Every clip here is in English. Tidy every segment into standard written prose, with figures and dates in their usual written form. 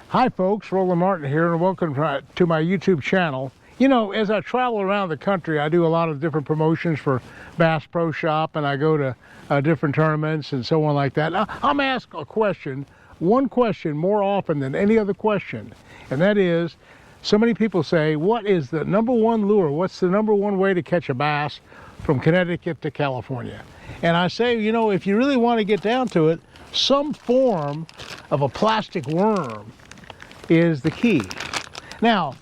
Hi folks, Roland Martin here, and welcome to my YouTube channel. You know, as I travel around the country, I do a lot of different promotions for Bass Pro Shop, and I go to different tournaments and so on like that. I'm asked a question, one question more often than any other question, and that is, so many people say, what is the number one lure? What's the number one way to catch a bass from Connecticut to California? And I say, you know, if you really want to get down to it, some form of a plastic worm is the key. Now,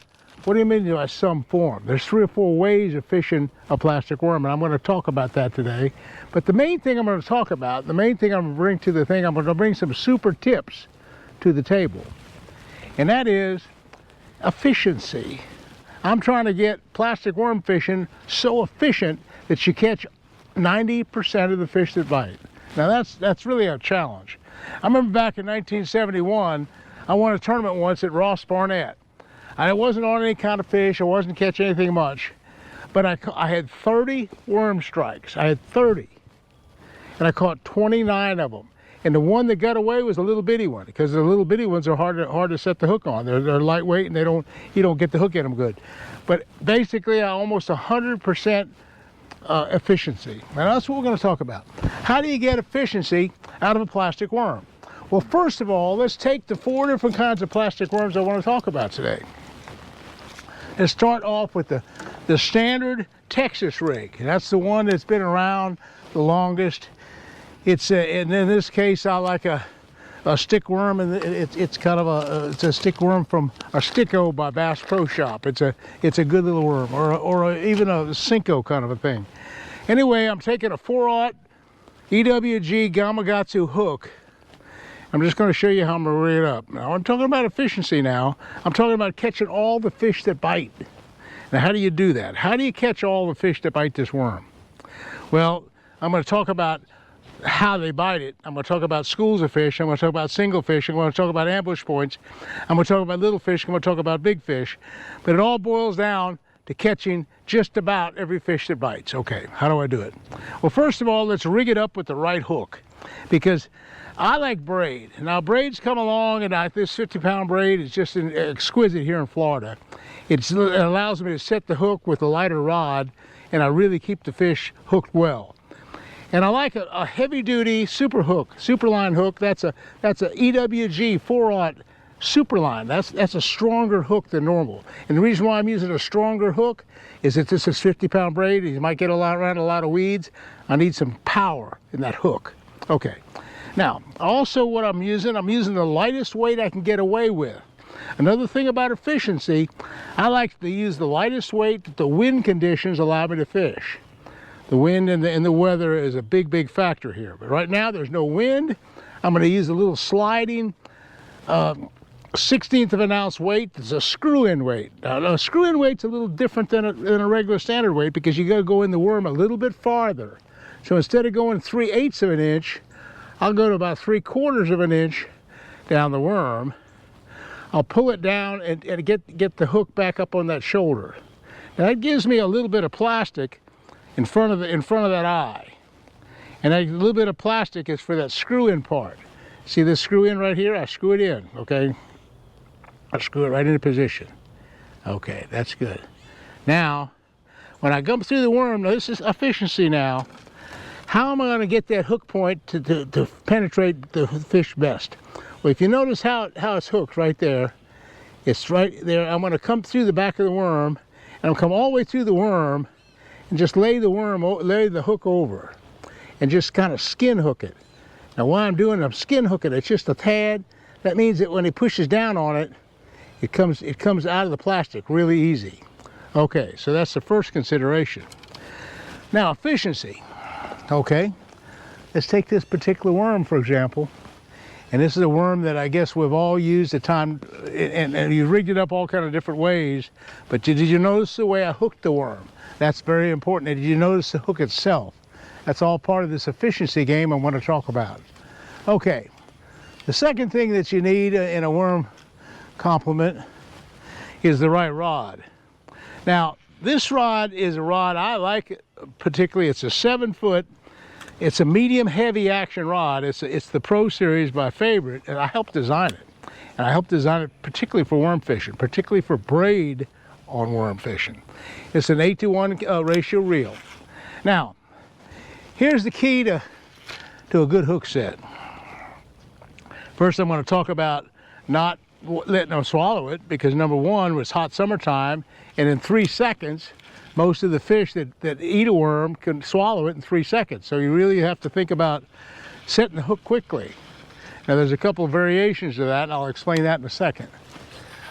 what do you mean by some form? There's 3 or 4 ways of fishing a plastic worm, and I'm going to talk about that today. But the main thing I'm going to talk about, the main thing I'm going to bring to the thing, I'm going to bring some super tips to the table. And that is efficiency. I'm trying to get plastic worm fishing so efficient that you catch 90% of the fish that bite. Now that's really a challenge. I remember back in 1971, I won a tournament once at Ross Barnett. I wasn't on any kind of fish, I wasn't catching anything much, but I had 30 worm strikes. I had 30, and I caught 29 of them. And the one that got away was a little bitty one, because the little bitty ones are hard to set the hook on. They're lightweight, and you don't get the hook in them good. But basically, I almost 100% efficiency. And that's what we're going to talk about. How do you get efficiency out of a plastic worm? Well, first of all, let's take the 4 different kinds of plastic worms I want to talk about today. Let's start off with the standard Texas rig. That's the one that's been around the longest. It's and in this case, I like a stick worm, and it's kind of it's a stick worm from a Sticko by Bass Pro Shop. It's a good little worm, or even a Cinco kind of a thing. Anyway, I'm taking a 4/0 EWG Gamakatsu hook. I'm just going to show you how I'm going to rig it up. Now, I'm talking about efficiency now. I'm talking about catching all the fish that bite. Now, how do you do that? How do you catch all the fish that bite this worm? Well, I'm going to talk about how they bite it. I'm going to talk about schools of fish. I'm going to talk about single fish. I'm going to talk about ambush points. I'm going to talk about little fish. I'm going to talk about big fish. But it all boils down to catching just about every fish that bites. Okay, how do I do it? Well, first of all, let's rig it up with the right hook, because I like braid. Now, braids come along, and this 50-pound braid is just exquisite here in Florida. It allows me to set the hook with a lighter rod, and I really keep the fish hooked well. And I like a heavy-duty super hook, superline hook. That's a EWG 4/0 superline. That's a stronger hook than normal. And the reason why I'm using a stronger hook is that this is 50-pound braid. You might get around a lot of weeds. I need some power in that hook. Okay. Now, also what I'm using the lightest weight I can get away with. Another thing about efficiency, I like to use the lightest weight that the wind conditions allow me to fish. The wind and the weather is a big factor here. But right now, there's no wind. I'm going to use a little sliding 1/16 of an ounce weight. It's a screw-in weight. Now, a screw-in weight's a little different than a regular standard weight, because you got to go in the worm a little bit farther. So instead of going 3/8 of an inch, I'll go to about 3/4 of an inch down the worm. I'll pull it down and get the hook back up on that shoulder. Now that gives me a little bit of plastic in front of that eye. And that little bit of plastic is for that screw-in part. See this screw-in right here? I screw it in, okay? I screw it right into position. Okay, that's good. Now, when I come through the worm, now this is efficiency now. How am I going to get that hook point to penetrate the fish best? Well, if you notice how it's hooked right there, it's right there. I'm going to come through the back of the worm, and I'll come all the way through the worm, and just lay the hook over, and just kind of skin hook it. Now, what I'm doing, I'm skin hooking it just a tad. That means that when he pushes down on it, it comes out of the plastic really easy. Okay, so that's the first consideration. Now, efficiency. Okay, let's take this particular worm, for example. And this is a worm that I guess we've all used at time, and you rigged it up all kind of different ways. But did you notice the way I hooked the worm? That's very important. And did you notice the hook itself? That's all part of this efficiency game I want to talk about. Okay, the second thing that you need in a worm complement is the right rod. Now, this rod is a rod I like particularly. It's a 7-foot. It's a medium heavy action rod. It's the Pro Series, my favorite, and I helped design it. And I helped design it particularly for worm fishing, particularly for braid on worm fishing. It's an 8-to-1 ratio reel. Now, here's the key to a good hook set. First, I'm going to talk about not letting them swallow it, because number one, it's hot summertime, and in 3 seconds, most of the fish that eat a worm can swallow it in 3 seconds. So you really have to think about setting the hook quickly. Now there's a couple of variations to that, and I'll explain that in a second.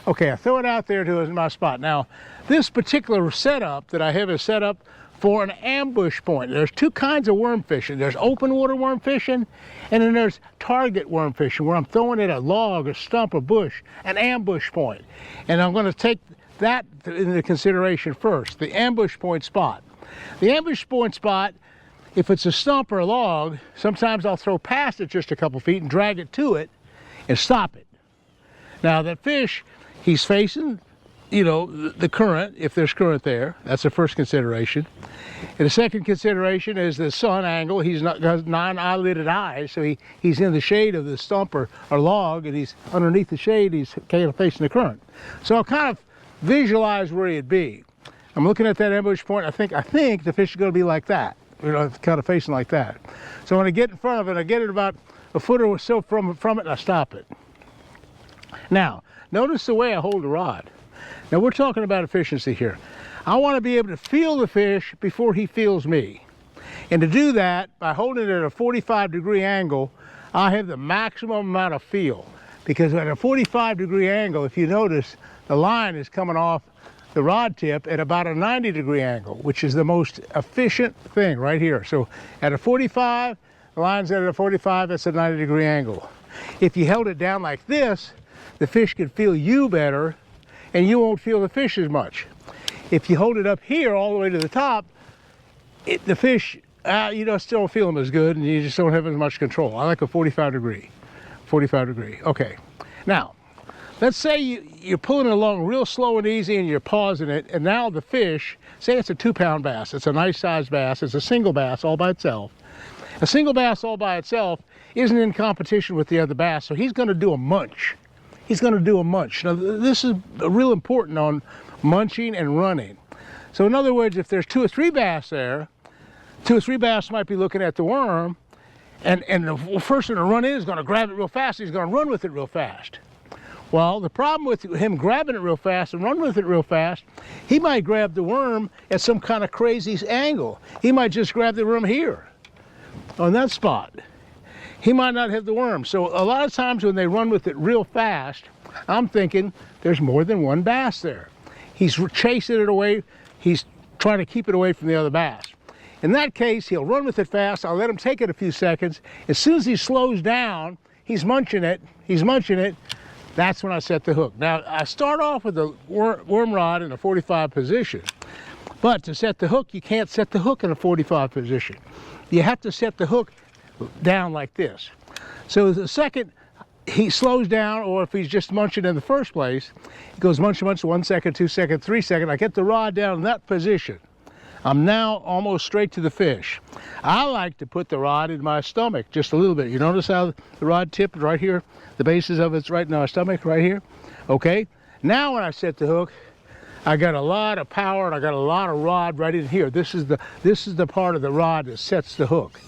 Okay, I throw it out there to my spot. Now, this particular setup that I have is set up for an ambush point. There's two kinds of worm fishing. There's open water worm fishing, and then there's target worm fishing, where I'm throwing at a log, a stump, a bush, an ambush point. And I'm going to take that into consideration first, the ambush point spot. The ambush point spot, if it's a stump or a log, sometimes I'll throw past it just a couple feet and drag it to it and stop it. Now that fish, he's facing, you know, the current, if there's current there. That's the first consideration. And the second consideration is the sun angle. He's not got non-eyelided eyes, so he's in the shade of the stump or log, and he's underneath the shade, he's kind of facing the current. So I'll kind of visualize where he'd be. I'm looking at that ambush point. I think the fish is going to be like that, you know, kind of facing like that. So when I get in front of it, I get it about a foot or so from it, and I stop it. Now, notice the way I hold the rod. Now we're talking about efficiency here. I want to be able to feel the fish before he feels me. And to do that, by holding it at a 45-degree angle, I have the maximum amount of feel. Because at a 45-degree angle, if you notice, the line is coming off the rod tip at about a 90-degree angle, which is the most efficient thing right here. So at a 45, the line's at a 45, that's a 90-degree angle. If you held it down like this, the fish could feel you better, and you won't feel the fish as much. If you hold it up here all the way to the top, the fish, you don't still feel them as good, and you just don't have as much control. I like a 45 degree. Okay. Now, let's say you're pulling it along real slow and easy, and you're pausing it, and now the fish, say it's a 2-pound bass. It's a nice sized bass. It's a single bass all by itself. A single bass all by itself isn't in competition with the other bass, so he's going to do a munch. He's going to do a munch. Now, this is real important on munching and running. So in other words, if there's 2 or 3 bass there, 2 or 3 bass might be looking at the worm, and the first one to run in is going to grab it real fast. He's going to run with it real fast. Well, the problem with him grabbing it real fast and running with it real fast, he might grab the worm at some kind of crazy angle. He might just grab the worm here, on that spot. He might not have the worm. So a lot of times when they run with it real fast, I'm thinking there's more than one bass there. He's chasing it away. He's trying to keep it away from the other bass. In that case, he'll run with it fast. I'll let him take it a few seconds. As soon as he slows down, he's munching it. That's when I set the hook. Now, I start off with the worm rod in a 45 position. But to set the hook, you can't set the hook in a 45 position. You have to set the hook down like this. So the second he slows down, or if he's just munching in the first place, he goes munch, 1 second, 2 seconds, 3 seconds. I get the rod down in that position. I'm now almost straight to the fish. I like to put the rod in my stomach just a little bit. You notice how the rod tip is right here? The basis of it's right in my stomach, right here. Okay. Now when I set the hook, I got a lot of power and I got a lot of rod right in here. This is the part of the rod that sets the hook.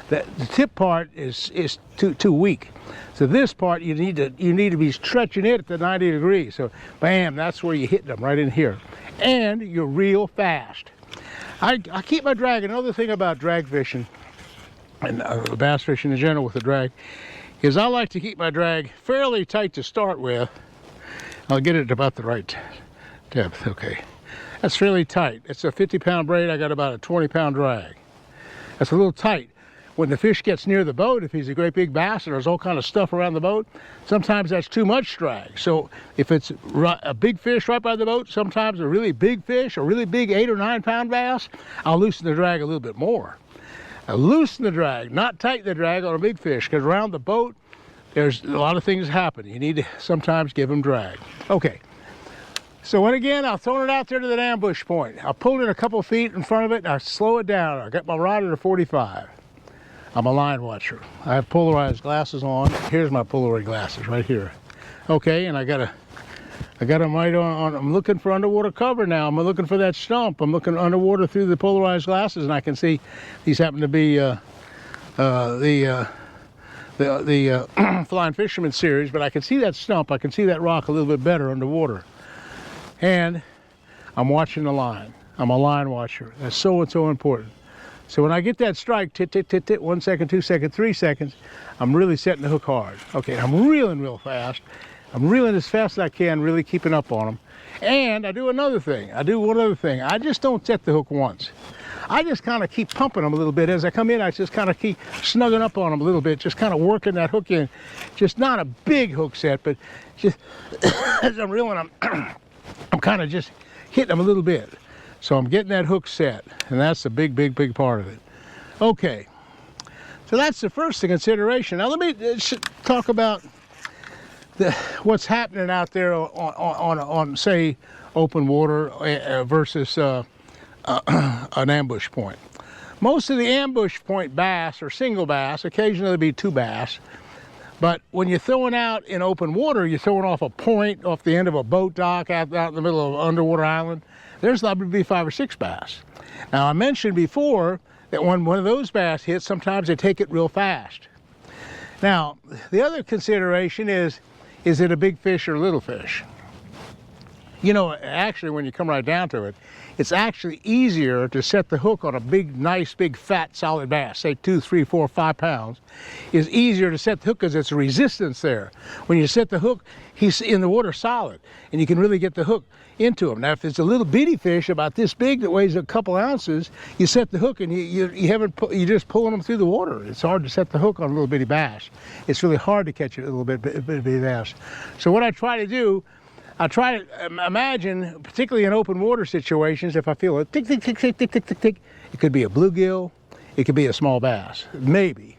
The tip part is too weak. So this part you need to be stretching it at the 90 degrees. So bam, that's where you hit them, right in here. And you're real fast. I keep my drag. Another thing about drag fishing and bass fishing in general with the drag is I like to keep my drag fairly tight to start with. I'll get it about the right depth. Okay, that's fairly tight. It's a 50-pound braid. I got about a 20-pound drag. That's a little tight. When the fish gets near the boat, if he's a great big bass and there's all kind of stuff around the boat, sometimes that's too much drag. So if it's a big fish right by the boat, sometimes a really big fish, a really big 8 or 9 pound bass, I'll loosen the drag a little bit more. I loosen the drag, not tighten the drag on a big fish, because around the boat, there's a lot of things happen. You need to sometimes give them drag. Okay. So when again, I'll throw it out there to that ambush point. I'll pull it a couple feet in front of it and I slow it down. I got my rod at a 45. I'm a line watcher. I have polarized glasses on. Here's my Polaroid glasses right here. Okay, and I got them right on. I'm looking for underwater cover now. I'm looking for that stump. I'm looking underwater through the polarized glasses, and I can see these happen to be the Flying Fisherman series, but I can see that stump. I can see that rock a little bit better underwater. And I'm watching the line. I'm a line watcher. That's so important. So when I get that strike, tit, tit, tit, tit, 1 second, 2 seconds, 3 seconds, I'm really setting the hook hard. Okay, I'm reeling real fast. I'm reeling as fast as I can, really keeping up on them. And I do another thing. I do one other thing. I just don't set the hook once. I just kind of keep pumping them a little bit. As I come in, I just kind of keep snugging up on them a little bit, just kind of working that hook in. Just not a big hook set, but just as I'm reeling them, I'm kind of just hitting them a little bit. So I'm getting that hook set, and that's the big part of it. Okay, so that's the first consideration. Now let me talk about what's happening out there on say, open water versus an ambush point. Most of the ambush point bass are single bass. Occasionally there'll be 2 bass. But when you're throwing out in open water, you're throwing off a point, off the end of a boat dock out in the middle of an underwater island, there's liable to be 5 or 6 bass. Now, I mentioned before that when one of those bass hits, sometimes they take it real fast. Now, the other consideration is it a big fish or a little fish? You know, actually, when you come right down to it, it's actually easier to set the hook on a big, nice, big, fat, solid bass, say 2, 3, 4, 5 pounds. It's easier to set the hook because it's a resistance there. When you set the hook, he's in the water solid, and you can really get the hook into him. Now, if it's a little bitty fish about this big that weighs a couple ounces, you set the hook and you're just pulling them through the water. It's hard to set the hook on a little bitty bass. It's really hard to catch a little bitty bass. So what I try to do, I try to imagine, particularly in open water situations, if I feel a tick, tick, tick, tick, tick, tick, tick, tick, it could be a bluegill, it could be a small bass, maybe.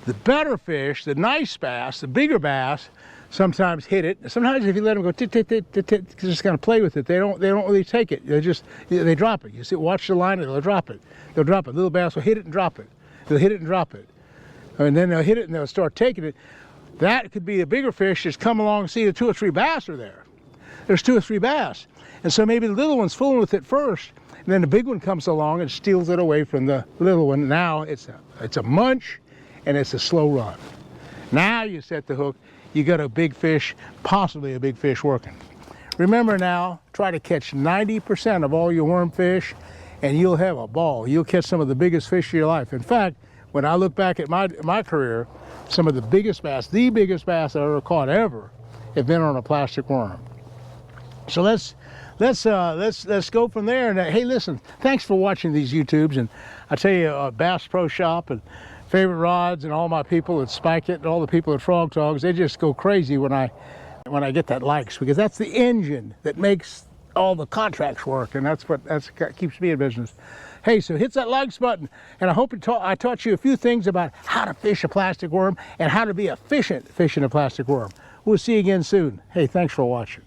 The better fish, the nice bass, the bigger bass, sometimes hit it. Sometimes if you let them go tick, tick, tick, tick, tick, just kind of play with it, they don't really take it. They drop it. You see, watch the line, and they'll drop it. They'll drop it. Little bass will hit it and drop it. They'll hit it and drop it. And then they'll hit it and they'll start taking it. That could be a bigger fish that's come along and see the 2 or 3 bass are there. There's 2 or 3 bass. And so maybe the little one's fooling with it first, and then the big one comes along and steals it away from the little one. Now it's a munch, and it's a slow run. Now you set the hook, you got a big fish, possibly a big fish working. Remember now, try to catch 90% of all your worm fish, and you'll have a ball. You'll catch some of the biggest fish of your life. In fact, when I look back at my career, some of the biggest bass, the biggest bass I've ever caught ever, have been on a plastic worm. So let's go from there. And hey, listen, thanks for watching these YouTubes. And I tell you, Bass Pro Shop and Favorite Rods and all my people at Spike It and all the people at Frog Togs, they just go crazy when I get that likes, because that's the engine that makes all the contracts work, and that's keeps me in business. Hey, so hit that likes button, and I hope I taught you a few things about how to fish a plastic worm and how to be efficient fishing a plastic worm. We'll see you again soon. Hey, thanks for watching.